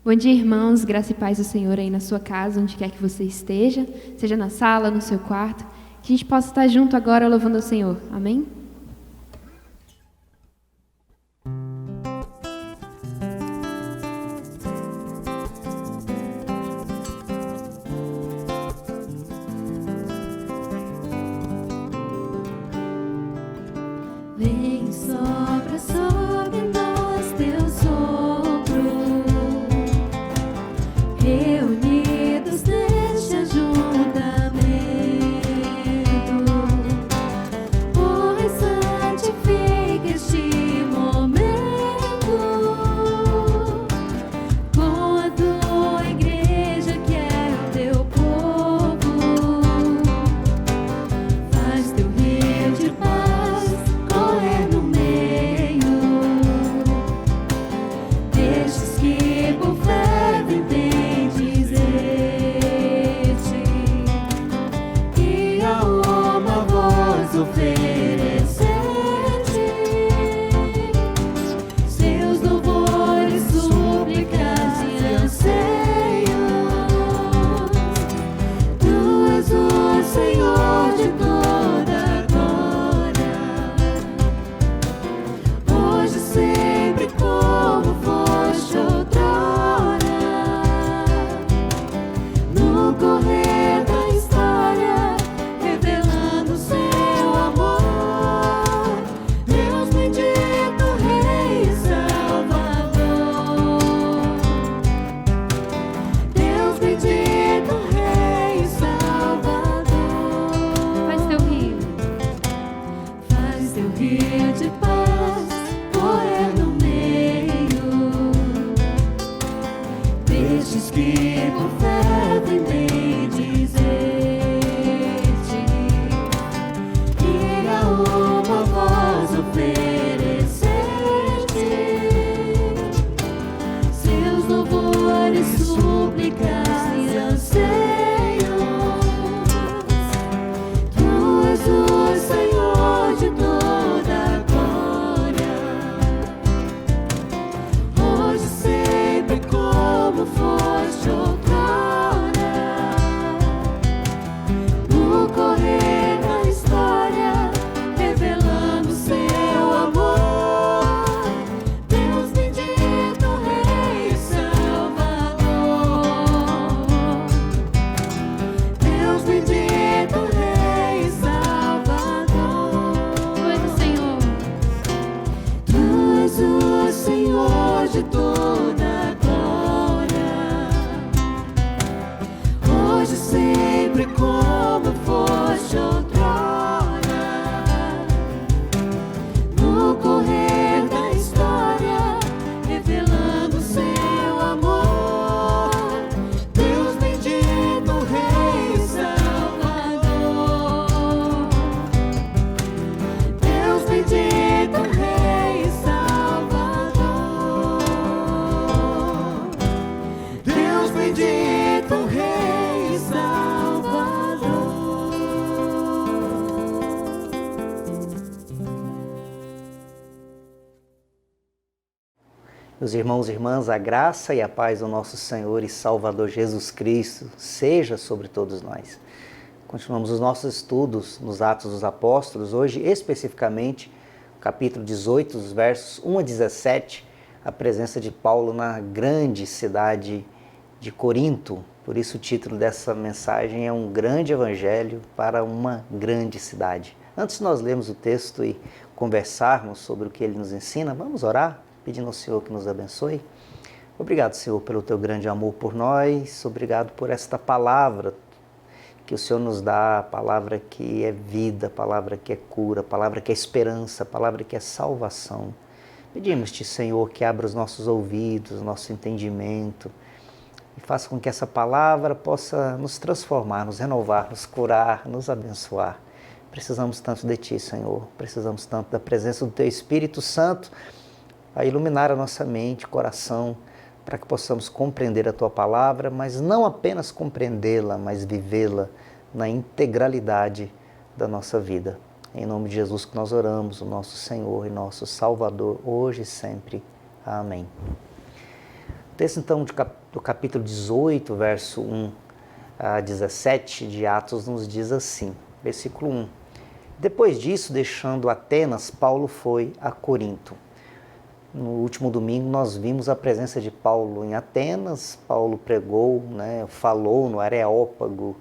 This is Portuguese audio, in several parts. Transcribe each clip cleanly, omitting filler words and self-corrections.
Bom dia, irmãos, graça e paz do Senhor aí na sua casa, onde quer que você esteja, seja na sala, no seu quarto, que a gente possa estar junto agora louvando ao Senhor, amém? Vem, sopra sobre nós teu sopro, reunidos neste ajuntamento, pois santifica este momento, com a tua igreja que é o teu povo, faz teu rio de paz correr no meio destes que por fé vivem dizer-te, e a uma voz oferecer-te seus louvores, súplicas e anseios. Tu és o Senhor de toda glória, hoje e sempre como foste outrora, no correr da história, revelando seu amor. Deus bendito, Rei e Salvador. Deus bendito, Rei e Salvador. Faz teu rio. Faz teu rio de paz correr no meio destes que por fé vivem dizer-te, e a uma voz oferecer-te seus louvores, súplicas e anseios. Tu és o Senhor de toda glória, hoje e sempre como foste outrora, no correr da história, revelando seu amor. Deus bendito, Rei e Salvador. Deus bendito, Rei e Salvador. Tu és o Senhor. Tu és o Senhor de toda glória, hoje e sempre como foste outrora, no correr da história, revelando seu amor. Deus bendito, Rei e Salvador. Deus bendito, Rei e Salvador. Deus bendito, Rei e Salvador. Meus irmãos e irmãs, a graça e a paz do nosso Senhor e Salvador Jesus Cristo seja sobre todos nós. Continuamos os nossos estudos nos Atos dos Apóstolos, hoje especificamente, capítulo 18, os versos 1 a 17, a presença de Paulo na grande cidade de Corinto. Por isso o título dessa mensagem é Um Grande Evangelho para uma Grande Cidade. Antes de nós lermos o texto e conversarmos sobre o que ele nos ensina, vamos orar, pedindo ao Senhor que nos abençoe. Obrigado, Senhor, pelo teu grande amor por nós, obrigado por esta palavra que o Senhor nos dá, a palavra que é vida, a palavra que é cura, a palavra que é esperança, a palavra que é salvação. Pedimos-te, Senhor, que abra os nossos ouvidos, nosso entendimento e faça com que essa palavra possa nos transformar, nos renovar, nos curar, nos abençoar. Precisamos tanto de Ti, Senhor, precisamos tanto da presença do Teu Espírito Santo a iluminar a nossa mente, coração, para que possamos compreender a Tua palavra, mas não apenas compreendê-la, mas vivê-la na integralidade da nossa vida. Em nome de Jesus que nós oramos, o nosso Senhor e nosso Salvador, hoje e sempre. Amém. texto, então, do capítulo 18, verso 1 a 17 de Atos, nos diz assim, versículo 1. Depois disso, deixando Atenas, Paulo foi a Corinto. No último domingo, nós vimos a presença de Paulo em Atenas. Paulo pregou, falou no Areópago,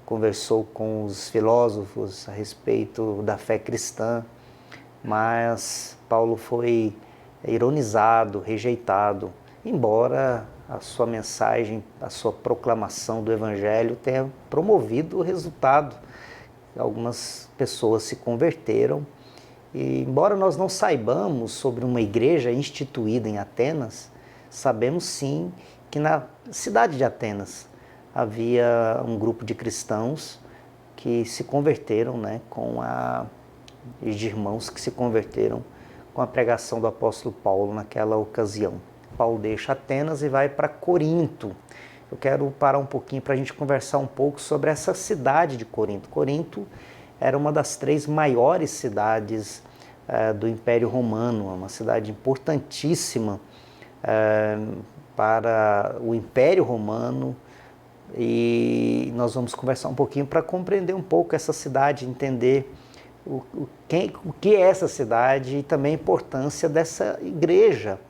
conversou com os filósofos a respeito da fé cristã, mas Paulo foi ironizado, rejeitado, embora a sua mensagem, a sua proclamação do Evangelho tenha promovido o resultado. Algumas pessoas se converteram, e embora nós não saibamos sobre uma igreja instituída em Atenas, sabemos sim que na cidade de Atenas havia um grupo de cristãos que se converteram, de irmãos que se converteram com a pregação do apóstolo Paulo naquela ocasião. Paulo deixa Atenas e vai para Corinto. Eu quero parar um pouquinho para a gente conversar um pouco sobre essa cidade de Corinto. Corinto era uma das 3 maiores cidades do Império Romano, uma cidade importantíssima para o Império Romano, e nós vamos conversar um pouquinho para compreender um pouco essa cidade, entender o que é essa cidade e também a importância dessa igreja.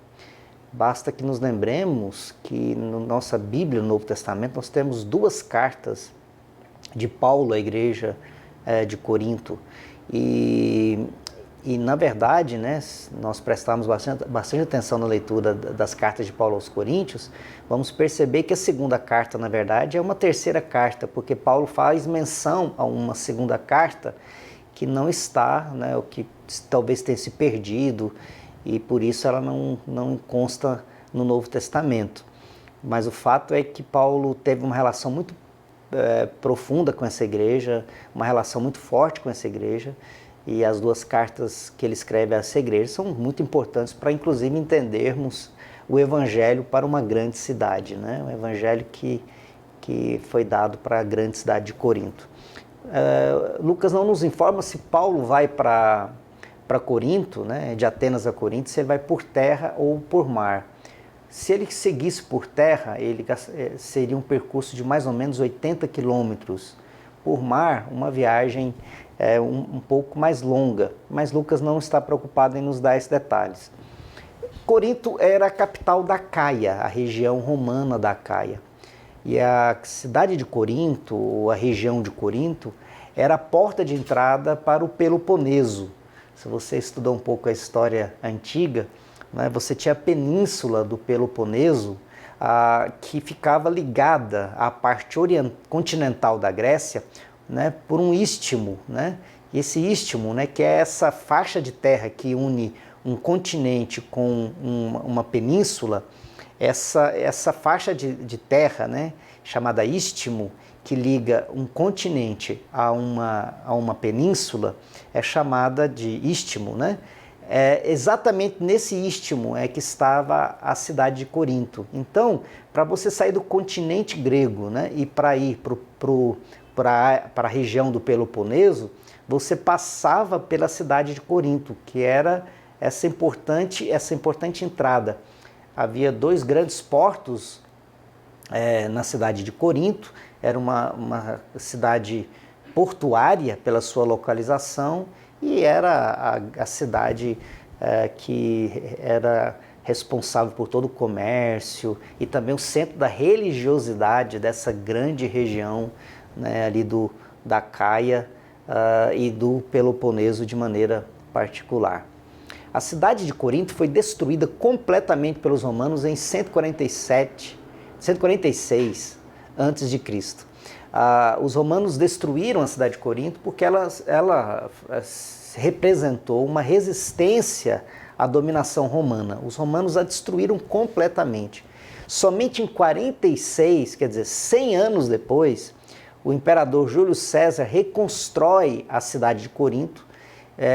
Basta que nos lembremos que na nossa Bíblia, no Novo Testamento, nós temos 2 cartas de Paulo à igreja de Corinto. E na verdade, nós prestamos bastante atenção na leitura das cartas de Paulo aos Coríntios, vamos perceber que a segunda carta, na verdade, é uma terceira carta, porque Paulo faz menção a uma segunda carta que não está, ou que talvez tenha se perdido, e por isso ela não consta no Novo Testamento. Mas o fato é que Paulo teve uma relação muito profunda com essa igreja, uma relação muito forte com essa igreja, e as 2 cartas que ele escreve a essa igreja são muito importantes para, inclusive, entendermos o Evangelho para uma grande cidade, o Evangelho que foi dado para a grande cidade de Corinto. Lucas não nos informa se Paulo vai para Corinto, de Atenas a Corinto, se ele vai por terra ou por mar. Se ele seguisse por terra, seria um percurso de mais ou menos 80 quilômetros. Por mar, uma viagem um pouco mais longa, mas Lucas não está preocupado em nos dar esses detalhes. Corinto era a capital da Caia, a região romana da Caia. E a cidade de Corinto, ou a região de Corinto, era a porta de entrada para o Peloponeso. Se você estudou um pouco a história antiga, você tinha a península do Peloponeso, que ficava ligada à parte continental da Grécia, por um istmo, E esse istmo, que é essa faixa de terra que une um continente com uma península, essa faixa de terra, chamada istmo, que liga um continente a uma península, é chamada de istmo, exatamente nesse istmo é que estava a cidade de Corinto. Então, para você sair do continente grego, e para ir para a região do Peloponeso, você passava pela cidade de Corinto, que era essa importante entrada. Havia 2 grandes portos na cidade de Corinto. Era uma cidade portuária pela sua localização, e era a cidade que era responsável por todo o comércio e também o centro da religiosidade dessa grande região, ali da Caia e do Peloponeso de maneira particular. A cidade de Corinto foi destruída completamente pelos romanos em 146 a.C. Os romanos destruíram a cidade de Corinto porque ela representou uma resistência à dominação romana. Os romanos a destruíram completamente. Somente em 46, quer dizer, 100 anos depois, o imperador Júlio César reconstrói a cidade de Corinto,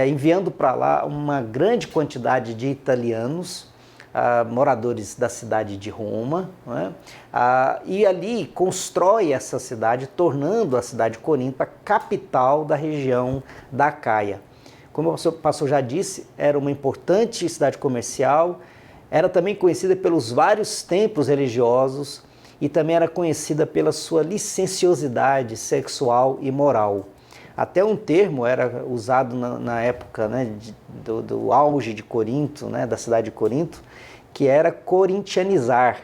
enviando para lá uma grande quantidade de italianos, moradores da cidade de Roma, e ali constrói essa cidade, tornando a cidade de Corinto a capital da região da Caia. Como o pastor já disse, era uma importante cidade comercial, Era também conhecida pelos vários templos religiosos e também era conhecida pela sua licenciosidade sexual e moral. Até um termo era usado na época, né, do auge de Corinto, né, da cidade de Corinto, que era corintianizar.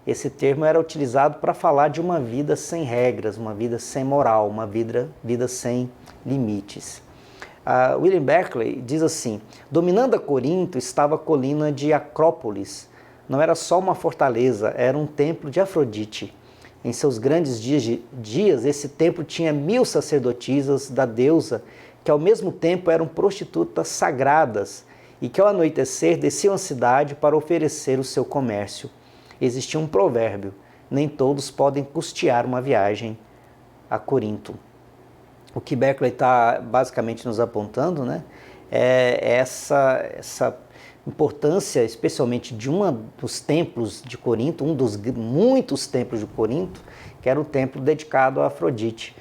Esse termo era utilizado para falar de uma vida sem regras, uma vida sem moral, uma vida sem limites. William Barclay diz assim: dominando a Corinto estava a colina de Acrópolis. Não era só uma fortaleza, era um templo de Afrodite. Em seus grandes dias, esse templo tinha 1000 sacerdotisas da deusa, que ao mesmo tempo eram prostitutas sagradas e que ao anoitecer desciam à cidade para oferecer o seu comércio. Existia um provérbio: nem todos podem custear uma viagem a Corinto. O que Barclay está basicamente nos apontando, né, é essa importância, especialmente de um dos templos de Corinto, um dos muitos templos de Corinto, que era o templo dedicado a Afrodite,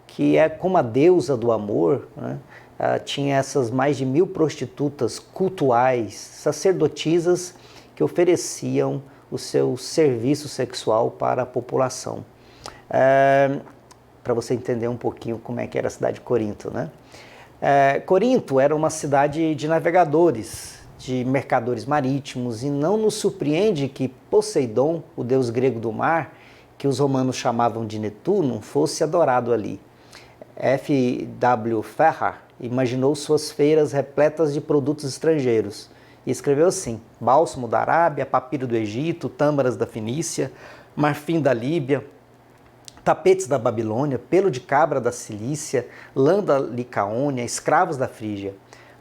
que é como a deusa do amor, né, tinha essas mais de 1000 prostitutas cultuais, sacerdotisas, que ofereciam o seu serviço sexual para a população. Para você entender um pouquinho como é que era a cidade de Corinto, né? Corinto era uma cidade de navegadores, de mercadores marítimos, e não nos surpreende que Poseidon, o deus grego do mar, que os romanos chamavam de Netuno, fosse adorado ali. F.W. Ferrar imaginou suas feiras repletas de produtos estrangeiros e escreveu assim: bálsamo da Arábia, papiro do Egito, tâmaras da Fenícia, marfim da Líbia, tapetes da Babilônia, pelo de cabra da Cilícia, lã da Licaônia, escravos da Frígia.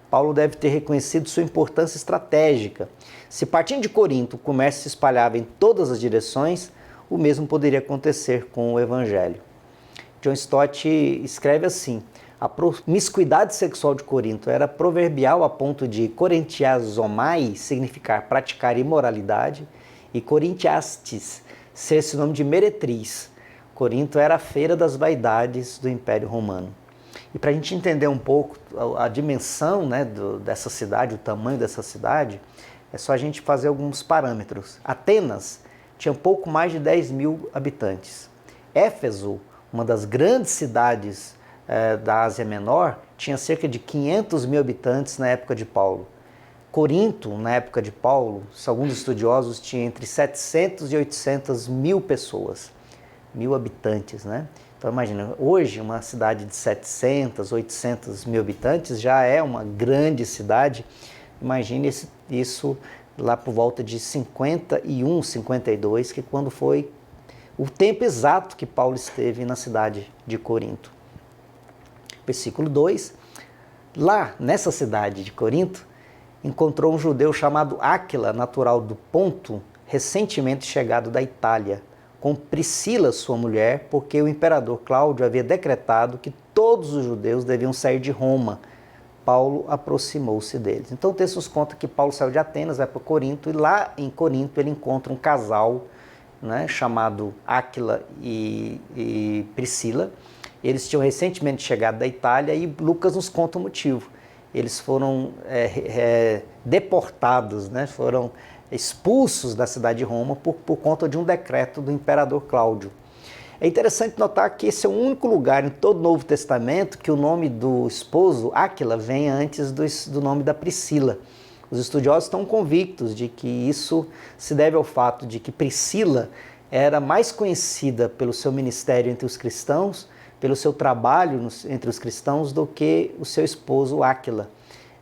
Paulo deve ter reconhecido sua importância estratégica. Se partindo de Corinto o comércio se espalhava em todas as direções, o mesmo poderia acontecer com o Evangelho. John Stott escreve assim: a promiscuidade sexual de Corinto era proverbial a ponto de corintiazomai significar praticar imoralidade e corintiastes ser sinônimo de meretriz. Corinto era a feira das vaidades do Império Romano. E para a gente entender um pouco a dimensão, né, dessa cidade, o tamanho dessa cidade, é só a gente fazer alguns parâmetros. Atenas tinha pouco mais de 10.000 habitantes. Éfeso, uma das grandes cidades da Ásia Menor, tinha cerca de 500.000 habitantes na época de Paulo. Corinto, na época de Paulo, alguns estudiosos, tinha entre 700 e 800 mil pessoas. 1000 habitantes, né? Então imagina, hoje uma cidade de 700, 800 mil habitantes já é uma grande cidade. Imagine isso lá por volta de 51, 52, que quando foi o tempo exato que Paulo esteve na cidade de Corinto. Versículo 2, lá nessa cidade de Corinto, encontrou um judeu chamado Áquila, natural do Ponto, recentemente chegado da Itália, com Priscila, sua mulher, porque o imperador Cláudio havia decretado que todos os judeus deviam sair de Roma. Paulo aproximou-se deles. Então o texto nos conta que Paulo saiu de Atenas, vai para Corinto, e lá em Corinto ele encontra um casal, né, chamado Áquila e Priscila. Eles tinham recentemente chegado da Itália e Lucas nos conta o motivo. Eles foram deportados, né, foram expulsos da cidade de Roma por conta de um decreto do imperador Cláudio. É interessante notar que esse é o único lugar em todo o Novo Testamento que o nome do esposo, Áquila, vem antes do nome da Priscila. Os estudiosos estão convictos de que isso se deve ao fato de que Priscila era mais conhecida pelo seu ministério entre os cristãos, pelo seu trabalho entre os cristãos, do que o seu esposo Áquila.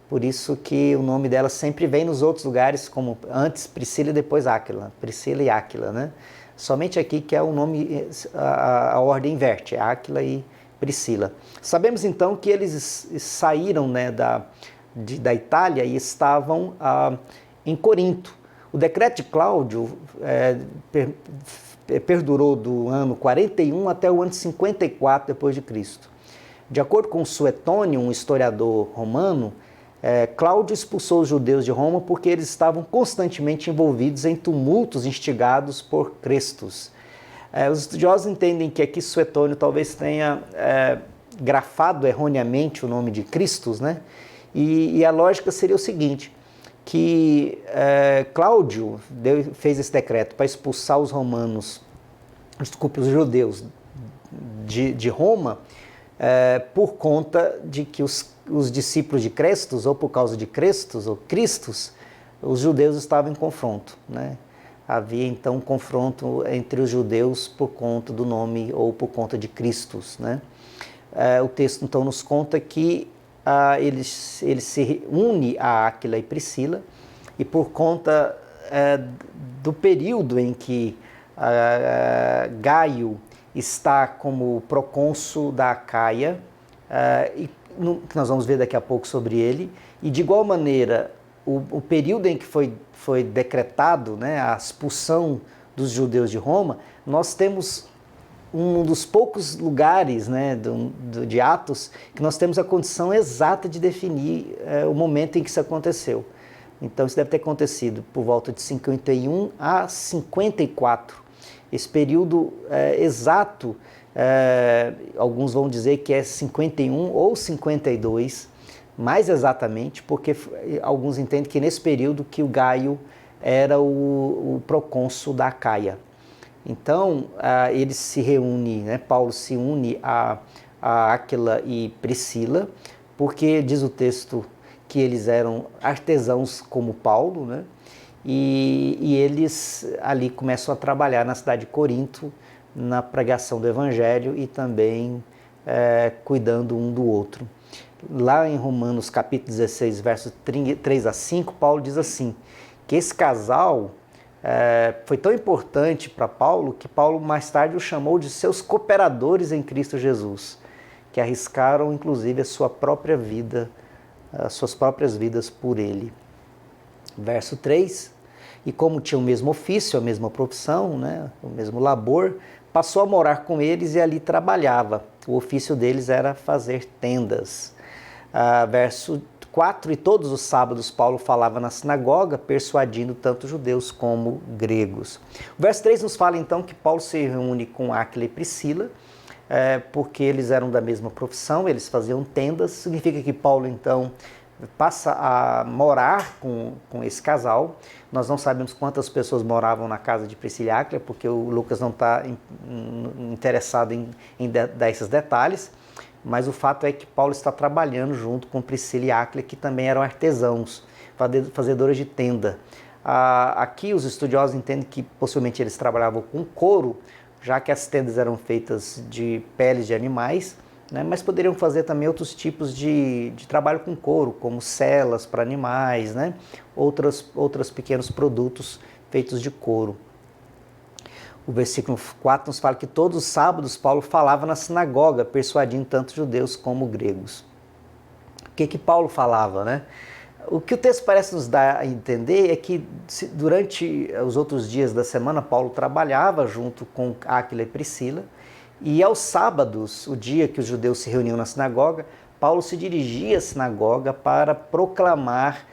Por isso que o nome dela sempre vem nos outros lugares, como antes Priscila e depois Áquila. Priscila e Áquila, né? Somente aqui que é o nome, a ordem inverte, Áquila e Priscila. Sabemos então que eles saíram, né, da Itália e estavam em Corinto. O decreto de Cláudio perdurou do ano 41 até o ano 54 depois de Cristo. De acordo com Suetônio, um historiador romano, Cláudio expulsou os judeus de Roma porque eles estavam constantemente envolvidos em tumultos instigados por Crestus. Os estudiosos entendem que aqui Suetônio talvez tenha grafado erroneamente o nome de Cristos, né? E a lógica seria o seguinte: que Cláudio fez esse decreto para expulsar os romanos, os judeus de Roma, por conta de que os discípulos de Crestos, ou por causa de Crestos, ou Cristos, os judeus estavam em confronto, né? Havia então um confronto entre os judeus por conta do nome ou por conta de Cristos, né? O texto então nos conta que ele se une a Áquila e Priscila, e por conta do período em que Gaio está como procônsul da Acaia, que nós vamos ver daqui a pouco sobre ele, e de igual maneira o período em que foi decretado, né, a expulsão dos judeus de Roma, nós temos um dos poucos lugares, né, de Atos que nós temos a condição exata de definir o momento em que isso aconteceu. Então isso deve ter acontecido por volta de 51 a 54. Esse período exato, alguns vão dizer que é 51 ou 52, mais exatamente, porque alguns entendem que nesse período que o Gaio era o procônsul da Acaia. Então, ele se reúne, né, Paulo se une a Áquila e Priscila, porque diz o texto que eles eram artesãos como Paulo, né, e eles ali começam a trabalhar na cidade de Corinto, na pregação do Evangelho e também cuidando um do outro. Lá em Romanos capítulo 16, versos 3 a 5, Paulo diz assim, que esse casal foi tão importante para Paulo, que Paulo mais tarde o chamou de seus cooperadores em Cristo Jesus, que arriscaram inclusive a sua própria vida, as suas próprias vidas por ele. Verso 3, e como tinha o mesmo ofício, a mesma profissão, né, o mesmo labor, passou a morar com eles e ali trabalhava. O ofício deles era fazer tendas. Verso 4, e todos os sábados Paulo falava na sinagoga, persuadindo tanto judeus como gregos. O verso 3 nos fala então que Paulo se reúne com Áquila e Priscila, porque eles eram da mesma profissão, eles faziam tendas. Significa que Paulo então passa a morar com esse casal. Nós não sabemos quantas pessoas moravam na casa de Priscila e Áquila, porque o Lucas não está interessado em dar esses detalhes, mas o fato é que Paulo está trabalhando junto com Priscila e Áquila, que também eram artesãos, fazedores de tenda. Aqui os estudiosos entendem que possivelmente eles trabalhavam com couro, já que as tendas eram feitas de peles de animais, né, mas poderiam fazer também outros tipos de trabalho com couro, como celas para animais, né, outros pequenos produtos feitos de couro. O versículo 4 nos fala que todos os sábados Paulo falava na sinagoga, persuadindo tanto judeus como gregos. O que Paulo falava, né? O que o texto parece nos dar a entender é que durante os outros dias da semana Paulo trabalhava junto com Áquila e Priscila, e aos sábados, o dia que os judeus se reuniam na sinagoga, Paulo se dirigia à sinagoga para proclamar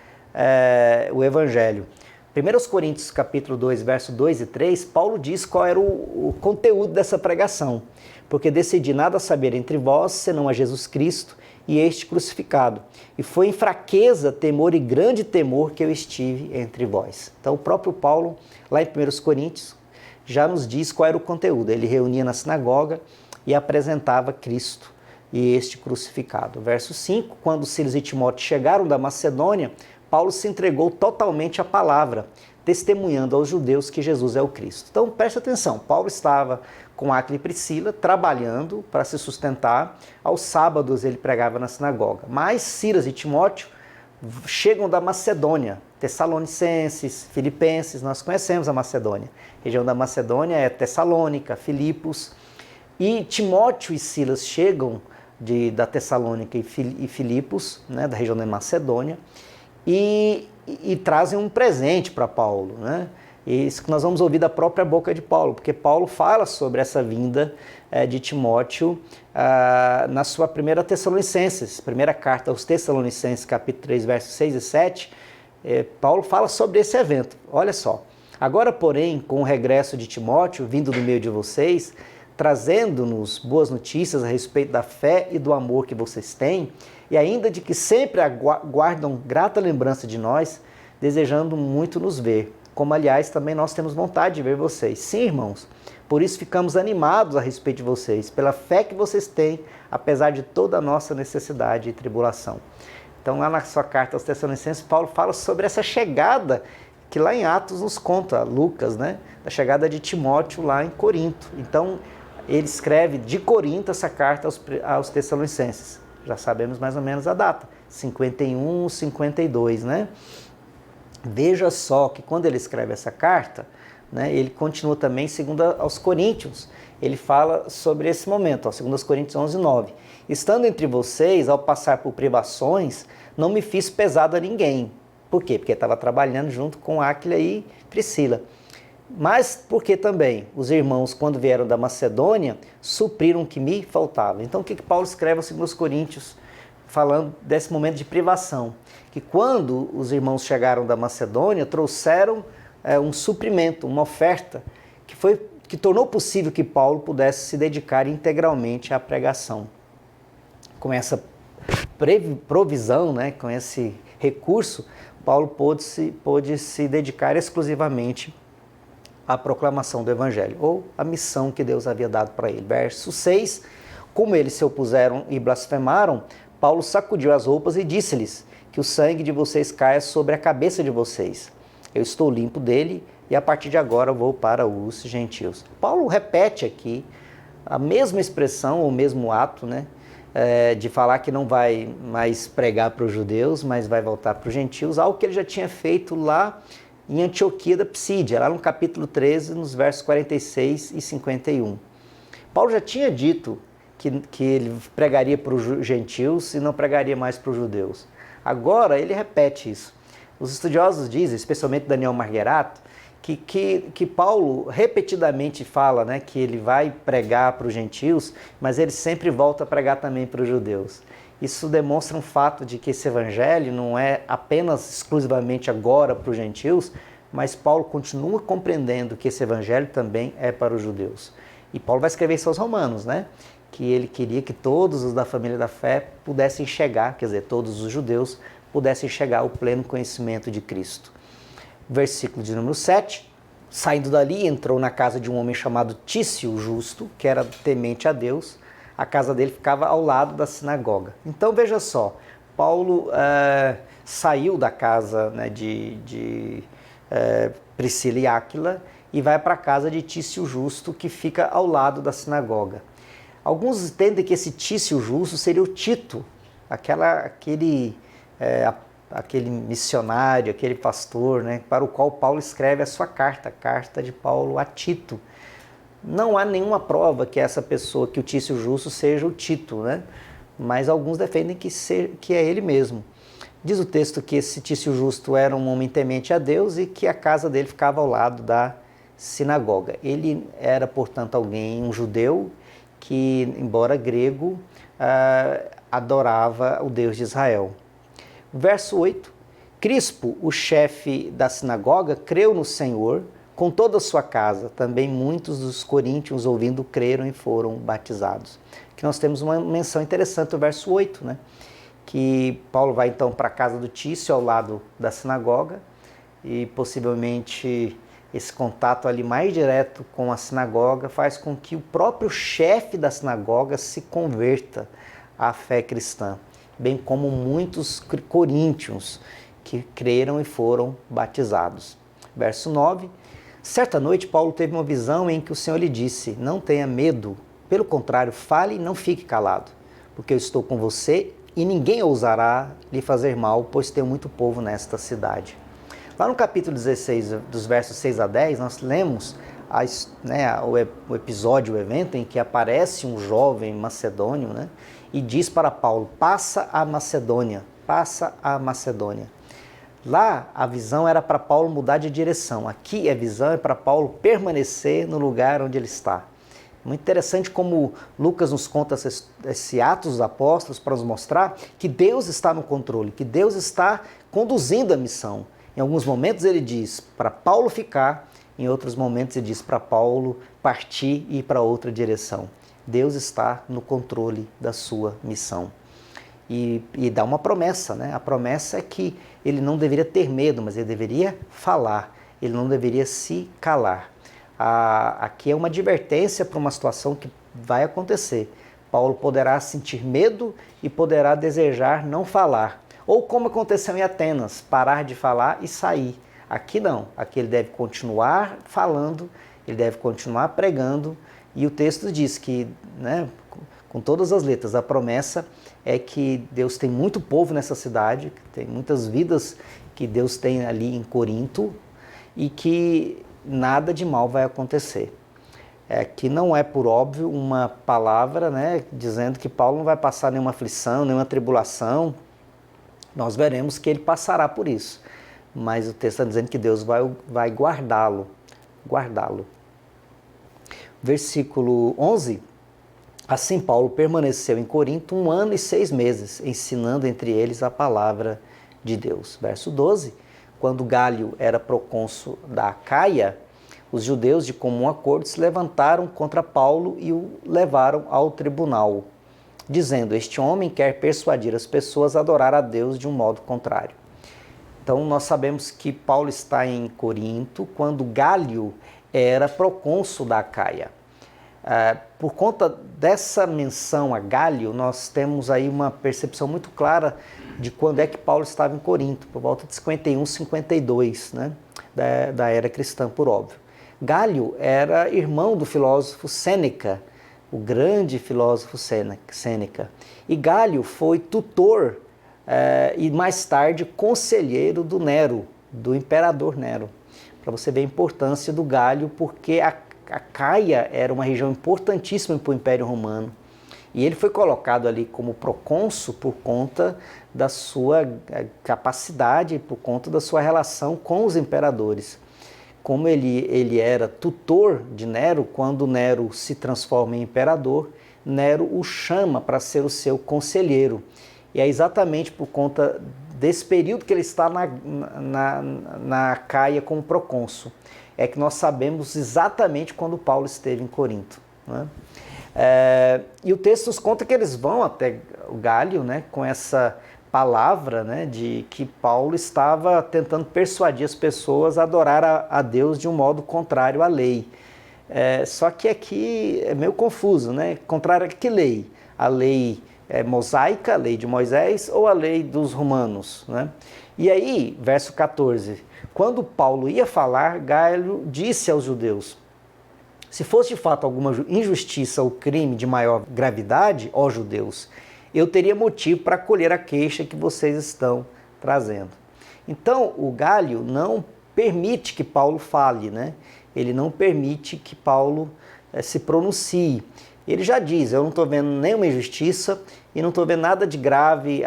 o Evangelho. 1 Coríntios capítulo 2, verso 2 e 3, Paulo diz qual era o conteúdo dessa pregação. Porque decidi nada saber entre vós, senão a Jesus Cristo e este crucificado. E foi em fraqueza, temor e grande temor que eu estive entre vós. Então o próprio Paulo, lá em 1 Coríntios, já nos diz qual era o conteúdo. Ele reunia na sinagoga e apresentava Cristo e este crucificado. Verso 5, quando Silas e Timóteo chegaram da Macedônia, Paulo se entregou totalmente à palavra, testemunhando aos judeus que Jesus é o Cristo. Então preste atenção, Paulo estava com Áquila e Priscila trabalhando para se sustentar. Aos sábados ele pregava na sinagoga. Mas Silas e Timóteo chegam da Macedônia, Tessalonicenses, Filipenses, nós conhecemos a Macedônia. A região da Macedônia é Tessalônica, Filipos. E Timóteo e Silas chegam da Tessalônica e Filipos, né, da região da Macedônia, e trazem um presente para Paulo, né? Isso que nós vamos ouvir da própria boca de Paulo, porque Paulo fala sobre essa vinda de Timóteo na sua primeira Tessalonicenses, primeira carta aos Tessalonicenses, capítulo 3, versos 6 e 7, Paulo fala sobre esse evento. Olha só, agora porém, com o regresso de Timóteo, vindo do meio de vocês, trazendo-nos boas notícias a respeito da fé e do amor que vocês têm, e ainda de que sempre guardam grata lembrança de nós, desejando muito nos ver, como aliás também nós temos vontade de ver vocês. Sim, irmãos, por isso ficamos animados a respeito de vocês, pela fé que vocês têm, apesar de toda a nossa necessidade e tribulação. Então lá na sua carta aos Tessalonicenses, Paulo fala sobre essa chegada que lá em Atos nos conta, Lucas, né? Da chegada de Timóteo lá em Corinto. Então ele escreve de Corinto essa carta aos Tessalonicenses. Já sabemos mais ou menos a data, 51, 52, né? Veja só que quando ele escreve essa carta, né, ele continua também segundo aos Coríntios. Ele fala sobre esse momento, ó, 2 Coríntios 11, 9. Estando entre vocês, ao passar por privações, não me fiz pesado a ninguém. Por quê? Porque estava trabalhando junto com Áquila e Priscila. Mas porque também os irmãos, quando vieram da Macedônia, supriram o que me faltava. Então o que Paulo escreve aos 2 Coríntios, falando desse momento de privação? Que quando os irmãos chegaram da Macedônia, trouxeram um suprimento, uma oferta, que tornou possível que Paulo pudesse se dedicar integralmente à pregação. Com essa provisão, né, com esse recurso, Paulo pôde se dedicar exclusivamente à proclamação do Evangelho, ou à missão que Deus havia dado para ele. Verso 6, como eles se opuseram e blasfemaram, Paulo sacudiu as roupas e disse-lhes que o sangue de vocês caia sobre a cabeça de vocês. Eu estou limpo dele e a partir de agora vou para os gentios. Paulo repete aqui a mesma expressão, o mesmo ato, né, de falar que não vai mais pregar para os judeus, mas vai voltar para os gentios, algo que ele já tinha feito lá em Antioquia da Psídia, lá no capítulo 13, nos versos 46 e 51. Paulo já tinha dito que ele pregaria para os gentios e não pregaria mais para os judeus. Agora ele repete isso. Os estudiosos dizem, especialmente Daniel Margerato, que Paulo repetidamente fala, né, que ele vai pregar para os gentios, mas ele sempre volta a pregar também para os judeus. Isso demonstra um fato de que esse evangelho não é apenas exclusivamente agora para os gentios, mas Paulo continua compreendendo que esse evangelho também é para os judeus. E Paulo vai escrever isso aos romanos, né? Que ele queria que todos os da família da fé pudessem chegar, quer dizer, todos os judeus pudessem chegar ao pleno conhecimento de Cristo. Versículo de número 7, saindo dali, entrou na casa de um homem chamado Tício Justo, que era temente a Deus. A casa dele ficava ao lado da sinagoga. Então veja só, Paulo saiu da casa, né, de Priscila e Áquila e vai para a casa de Tício Justo, que fica ao lado da sinagoga. Alguns entendem que esse Tício Justo seria o Tito, aquele missionário, aquele pastor, né, para o qual Paulo escreve a sua carta, a carta de Paulo a Tito. Não há nenhuma prova que essa pessoa, que o Tício Justo seja o Tito, né? Mas alguns defendem que é ele mesmo. Diz o texto que esse Tício Justo era um homem temente a Deus e que a casa dele ficava ao lado da sinagoga. Ele era, portanto, um judeu que, embora grego, adorava o Deus de Israel. Verso 8, Crispo, o chefe da sinagoga, creu no Senhor com toda a sua casa. Também muitos dos coríntios, ouvindo, creram e foram batizados. Aqui nós temos uma menção interessante, o verso 8, né? Que Paulo vai então para a casa do Tício, ao lado da sinagoga, e possivelmente esse contato ali mais direto com a sinagoga faz com que o próprio chefe da sinagoga se converta à fé cristã, bem como muitos coríntios que creram e foram batizados. Verso 9, certa noite Paulo teve uma visão em que o Senhor lhe disse, não tenha medo, pelo contrário, fale e não fique calado, porque eu estou com você e ninguém ousará lhe fazer mal, pois tem muito povo nesta cidade. Lá no capítulo 16, dos versos 6 a 10, nós lemos o episódio, o evento em que aparece um jovem macedônio, né, e diz para Paulo, passa a Macedônia, passa a Macedônia. Lá a visão era para Paulo mudar de direção, aqui a visão é para Paulo permanecer no lugar onde ele está. Muito interessante como Lucas nos conta esse Atos dos Apóstolos para nos mostrar que Deus está no controle, que Deus está conduzindo a missão. Em alguns momentos ele diz para Paulo ficar, em outros momentos ele diz para Paulo partir e ir para outra direção. Deus está no controle da sua missão. e dá uma promessa, né? A promessa é que ele não deveria ter medo, mas ele deveria falar, ele não deveria se calar. Aqui é uma advertência para uma situação que vai acontecer. Paulo poderá sentir medo e poderá desejar não falar. Ou como aconteceu em Atenas, parar de falar e sair. Aqui não, aqui ele deve continuar falando, ele deve continuar pregando, e o texto diz que, né, com todas as letras, a promessa é que Deus tem muito povo nessa cidade, que tem muitas vidas que Deus tem ali em Corinto, e que nada de mal vai acontecer. Que não é por óbvio uma palavra, né, dizendo que Paulo não vai passar nenhuma aflição, nenhuma tribulação. Nós veremos que ele passará por isso. Mas o texto está dizendo que Deus vai guardá-lo. Versículo 11. Assim Paulo permaneceu em Corinto 1 ano e 6 meses, ensinando entre eles a palavra de Deus. Verso 12. Quando Gálio era procônsul da Acaia, os judeus de comum acordo se levantaram contra Paulo e o levaram ao tribunal, dizendo: este homem quer persuadir as pessoas a adorar a Deus de um modo contrário. Então nós sabemos que Paulo está em Corinto quando Gálio era procônsul da Acaia. Por conta dessa menção a Gálio, nós temos aí uma percepção muito clara de quando é que Paulo estava em Corinto, por volta de 51, 52, né, da era cristã, por óbvio. Gálio era irmão do filósofo Sêneca, o grande filósofo Sêneca. E Gálio foi tutor e mais tarde conselheiro do Nero, do imperador Nero. Para você ver a importância do Gálio, porque a Caia era uma região importantíssima para o Império Romano. E ele foi colocado ali como procônsul por conta da sua capacidade, por conta da sua relação com os imperadores. Como ele era tutor de Nero, quando Nero se transforma em imperador, Nero o chama para ser o seu conselheiro. E é exatamente por conta desse período que ele está na Caia como procônsul, é que nós sabemos exatamente quando Paulo esteve em Corinto, né? E o texto nos conta que eles vão até o Gálio, né, com essa palavra, né, de que Paulo estava tentando persuadir as pessoas a adorar a Deus de um modo contrário à lei. Só que aqui é meio confuso, né? Contrário a que lei? A lei mosaica, a lei de Moisés, ou a lei dos romanos, né? E aí, verso 14, quando Paulo ia falar, Gálio disse aos judeus: se fosse de fato alguma injustiça ou crime de maior gravidade, ó judeus, eu teria motivo para acolher a queixa que vocês estão trazendo. Então, o Gálio não permite que Paulo fale, né? Ele não permite que Paulo se pronuncie. Ele já diz: eu não estou vendo nenhuma injustiça e não estou vendo nada de grave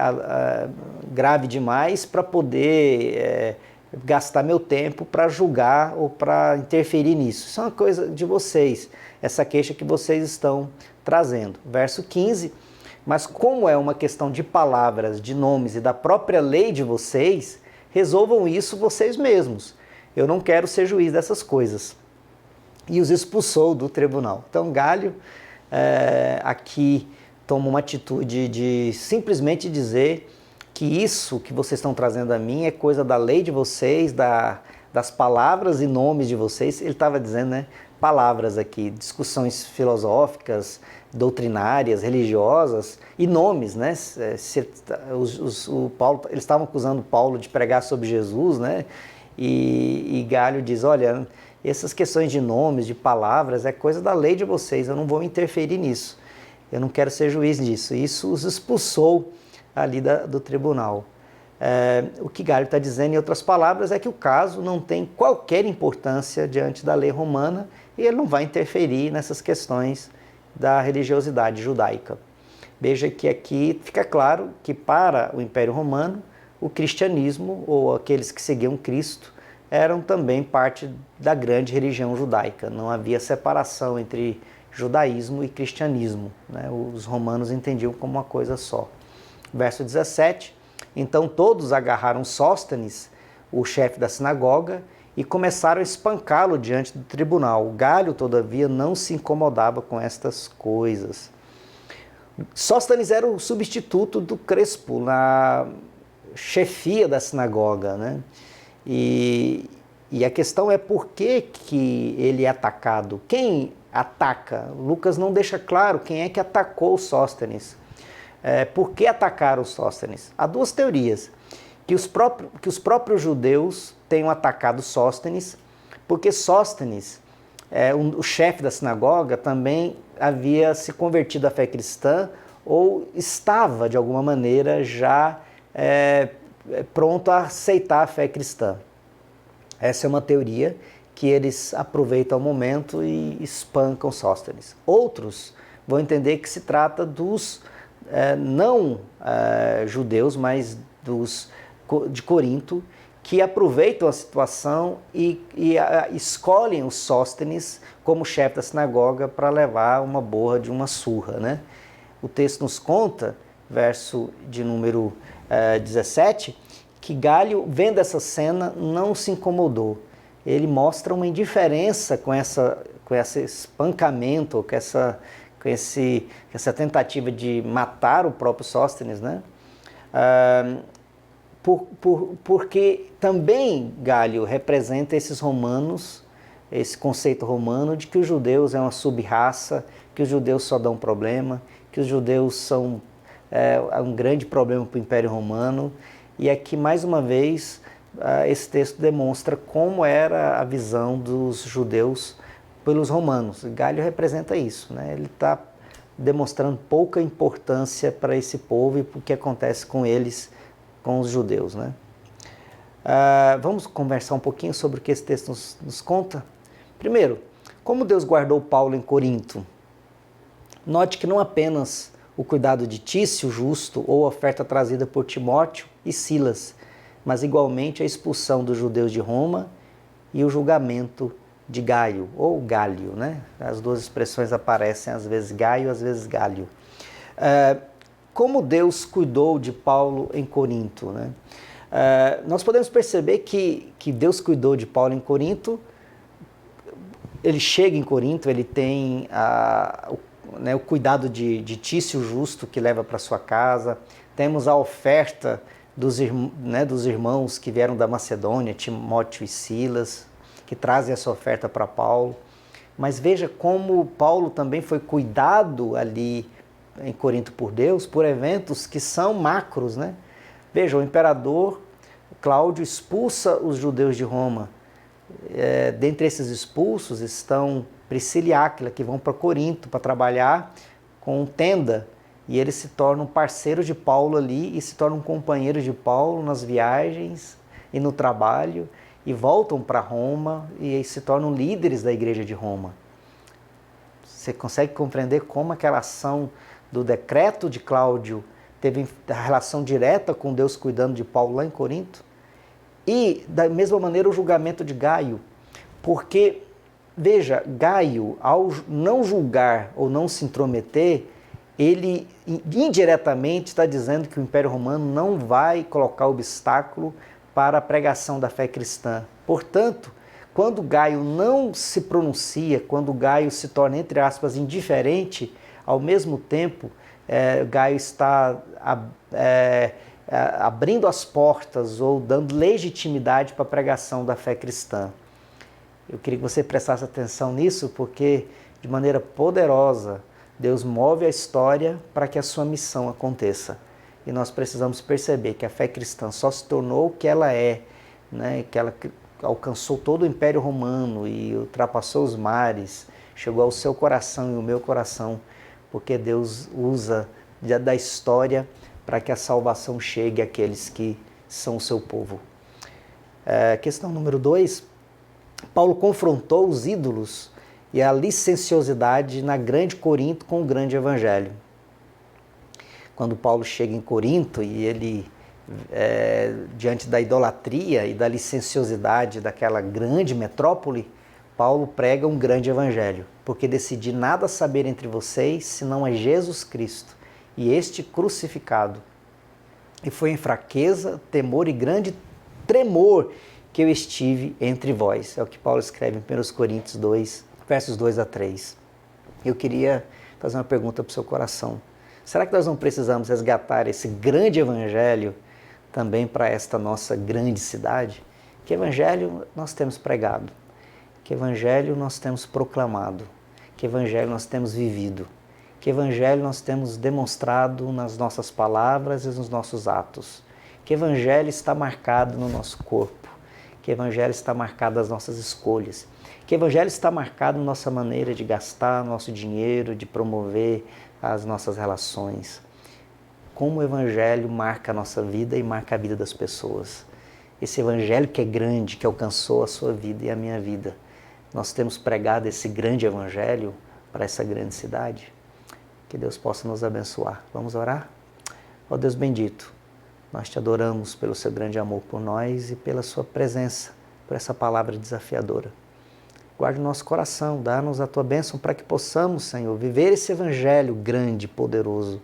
demais para poder gastar meu tempo para julgar ou para interferir nisso. Isso é uma coisa de vocês, essa queixa que vocês estão trazendo. Verso 15, mas como é uma questão de palavras, de nomes e da própria lei de vocês, resolvam isso vocês mesmos. Eu não quero ser juiz dessas coisas. E os expulsou do tribunal. Então Gálio aqui toma uma atitude de simplesmente dizer que isso que vocês estão trazendo a mim é coisa da lei de vocês, das palavras e nomes de vocês. Ele estava dizendo, né, palavras aqui, discussões filosóficas, doutrinárias, religiosas e nomes, né? Eles estavam acusando Paulo de pregar sobre Jesus, né? E Gálio diz: olha, essas questões de nomes, de palavras, é coisa da lei de vocês, eu não vou interferir nisso. Eu não quero ser juiz disso. Isso os expulsou ali do tribunal. O que Gálio está dizendo, em outras palavras, é que o caso não tem qualquer importância diante da lei romana e ele não vai interferir nessas questões da religiosidade judaica. Veja que aqui fica claro que para o Império Romano, o cristianismo, ou aqueles que seguiam Cristo, eram também parte da grande religião judaica. Não havia separação entre judaísmo e cristianismo, né? Os romanos entendiam como uma coisa só. Verso 17, então todos agarraram Sóstenes, o chefe da sinagoga, e começaram a espancá-lo diante do tribunal. Gálio, todavia, não se incomodava com estas coisas. Sóstenes era o substituto do Crespo na chefia da sinagoga, né? E a questão é por que ele é atacado. Quem ataca? Lucas não deixa claro quem é que atacou Sóstenes. Por que atacaram Sóstenes? Há duas teorias. Que os próprios judeus tenham atacado Sóstenes, porque Sóstenes, o chefe da sinagoga, também havia se convertido à fé cristã ou estava, de alguma maneira, já pronto a aceitar a fé cristã. Essa é uma teoria que eles aproveitam o momento e espancam Sóstenes. Outros vão entender que se trata dos não judeus, mas de Corinto, que aproveitam a situação e escolhem o Sóstenes como chefe da sinagoga para levar uma borra de uma surra, né? O texto nos conta, verso de número 17, que Galho, vendo essa cena, não se incomodou. Ele mostra uma indiferença com esse espancamento, com essa tentativa de matar o próprio Sóstenes, né? Porque também Galho representa esses romanos, esse conceito romano de que os judeus é uma sub-raça, que os judeus só dão problema, que os judeus são um grande problema para o Império Romano. E aqui, mais uma vez, esse texto demonstra como era a visão dos judeus pelos romanos. Galho representa isso, né? Ele está demonstrando pouca importância para esse povo e o que acontece com eles, com os judeus, né? Vamos conversar um pouquinho sobre o que esse texto nos conta? Primeiro, como Deus guardou Paulo em Corinto? Note que não apenas o cuidado de Tício, justo, ou a oferta trazida por Timóteo e Silas, mas igualmente a expulsão dos judeus de Roma e o julgamento de Gaio, ou Gálio, né? As duas expressões aparecem, às vezes Gaio, às vezes Gálio. Como Deus cuidou de Paulo em Corinto, né? Nós podemos perceber que Deus cuidou de Paulo em Corinto. Ele chega em Corinto, ele tem o cuidado de Tício justo que leva para sua casa. Temos a oferta dos irmãos que vieram da Macedônia, Timóteo e Silas, que trazem essa oferta para Paulo. Mas veja como Paulo também foi cuidado ali em Corinto por Deus, por eventos que são macros, né? Veja, o imperador Cláudio expulsa os judeus de Roma. Dentre esses expulsos estão Priscila e Áquila, que vão para Corinto para trabalhar com tenda, e eles se tornam parceiros de Paulo ali e se tornam companheiros de Paulo nas viagens e no trabalho, e voltam para Roma e se tornam líderes da igreja de Roma. Você consegue compreender como aquela ação do decreto de Cláudio teve relação direta com Deus cuidando de Paulo lá em Corinto? E, da mesma maneira, o julgamento de Gaio. Porque, veja, Gaio, ao não julgar ou não se intrometer, ele indiretamente está dizendo que o Império Romano não vai colocar obstáculo para a pregação da fé cristã. Portanto, quando Gaio não se pronuncia, quando Gaio se torna, entre aspas, indiferente, ao mesmo tempo, Gaio está abrindo as portas ou dando legitimidade para a pregação da fé cristã. Eu queria que você prestasse atenção nisso, porque de maneira poderosa Deus move a história para que a sua missão aconteça. E nós precisamos perceber que a fé cristã só se tornou o que ela é, né? Que ela alcançou todo o Império Romano e ultrapassou os mares, chegou ao seu coração e ao meu coração, porque Deus usa da história para que a salvação chegue àqueles que são o seu povo. Questão número 2, Paulo confrontou os ídolos e a licenciosidade na grande Corinto com o grande evangelho. Quando Paulo chega em Corinto e ele, diante da idolatria e da licenciosidade daquela grande metrópole, Paulo prega um grande evangelho, porque decidi nada saber entre vocês, senão é Jesus Cristo, e este crucificado. E foi em fraqueza, temor e grande tremor que eu estive entre vós. É o que Paulo escreve em 1 Coríntios 2, versos 2 a 3. Eu queria fazer uma pergunta para o seu coração. Será que nós não precisamos resgatar esse grande evangelho também para esta nossa grande cidade? Que evangelho nós temos pregado? Que evangelho nós temos proclamado? Que evangelho nós temos vivido? Que evangelho nós temos demonstrado nas nossas palavras e nos nossos atos? Que evangelho está marcado no nosso corpo? Que evangelho está marcado nas nossas escolhas? Que evangelho está marcado na nossa maneira de gastar nosso dinheiro, de promover as nossas relações? Como o evangelho marca a nossa vida e marca a vida das pessoas? Esse evangelho que é grande, que alcançou a sua vida e a minha vida. Nós temos pregado esse grande evangelho para essa grande cidade? Que Deus possa nos abençoar. Vamos orar? Ó Deus bendito, nós te adoramos pelo seu grande amor por nós e pela sua presença, por essa palavra desafiadora. Guarde o nosso coração, dá-nos a tua bênção para que possamos, Senhor, viver esse evangelho grande, poderoso,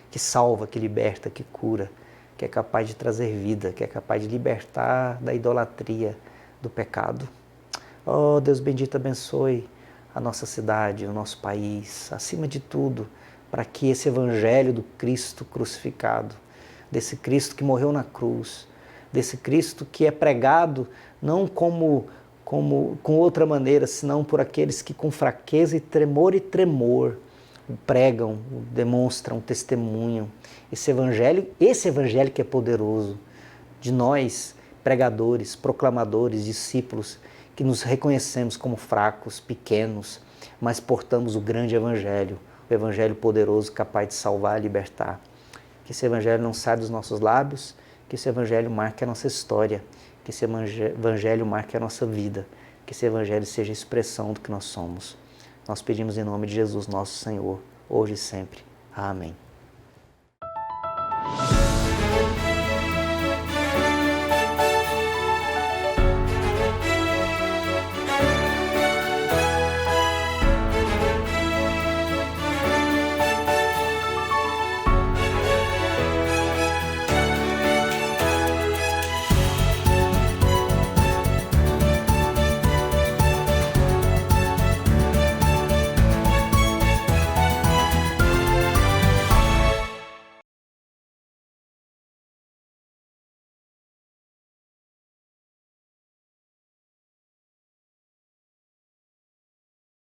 que salva, que liberta, que cura, que é capaz de trazer vida, que é capaz de libertar da idolatria, do pecado. Oh, Deus bendito, abençoe a nossa cidade, o nosso país, acima de tudo, para que esse evangelho do Cristo crucificado, desse Cristo que morreu na cruz, desse Cristo que é pregado não com outra maneira, senão por aqueles que com fraqueza e tremor pregam, demonstram, testemunham. Esse evangelho que é poderoso, de nós, pregadores, proclamadores, discípulos, que nos reconhecemos como fracos, pequenos, mas portamos o grande evangelho, o evangelho poderoso capaz de salvar e libertar. Que esse evangelho não saia dos nossos lábios, que esse evangelho marque a nossa história, que esse evangelho marque a nossa vida, que esse evangelho seja a expressão do que nós somos. Nós pedimos em nome de Jesus, nosso Senhor, hoje e sempre. Amém.